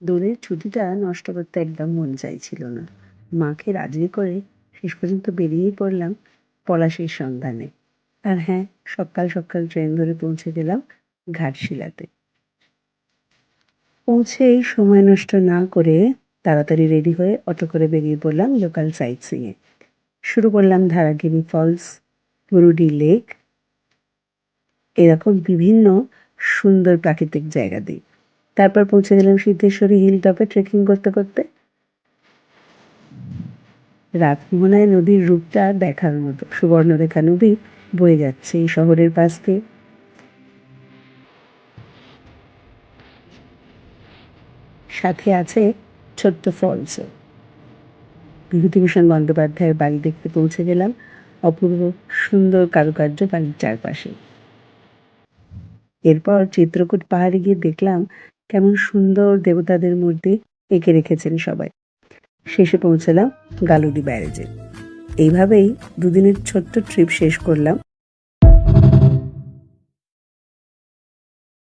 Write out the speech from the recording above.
দোলের ছুটিটা নষ্ট করতে একদম মন চাইছিল না। মাকে রাজি করে শেষ পর্যন্ত বেরিয়েই পড়লাম পলাশীর সন্ধানে। আর হ্যাঁ, সকাল সকাল ট্রেন ধরে পৌঁছে গেলাম ঘাটশিলাতে। পৌঁছেই সময় নষ্ট না করে তাড়াতাড়ি রেডি হয়ে অটো করে বেরিয়ে পড়লাম লোকাল সাইট সিইংয়ে। শুরু করলাম ধারাগিরি ফলস, বুরুডি লেক, এরকম বিভিন্ন সুন্দর প্রাকৃতিক জায়গা দিয়ে। তারপর পৌঁছে গেলাম সিদ্ধেশ্বরী হিল টপে ট্রেকিং করতে করতে। রাতমোহনায় নদীর রূপটা দেখার মতো। সুবর্ণরেখা নদী বয়ে যাচ্ছে এই শহরের পাশ দিয়ে। সাথে আছে ছোট্ট ফলসও। বিভূতিভূষণ বন্দ্যোপাধ্যায়ের বাড়ি দেখতে পৌঁছে গেলাম। অপূর্ব সুন্দর কারুকার্য বাড়ির চারপাশে। এরপর চিত্রকূট পাহাড়ে গিয়ে দেখলাম কেমন সুন্দর দেবতাদের মূর্তি এঁকে রেখেছেন সবাই। শেষে পৌঁছলাম গালুডি ব্যারেজে। এইভাবেই দুদিনের ছোট্ট ট্রিপ শেষ করলাম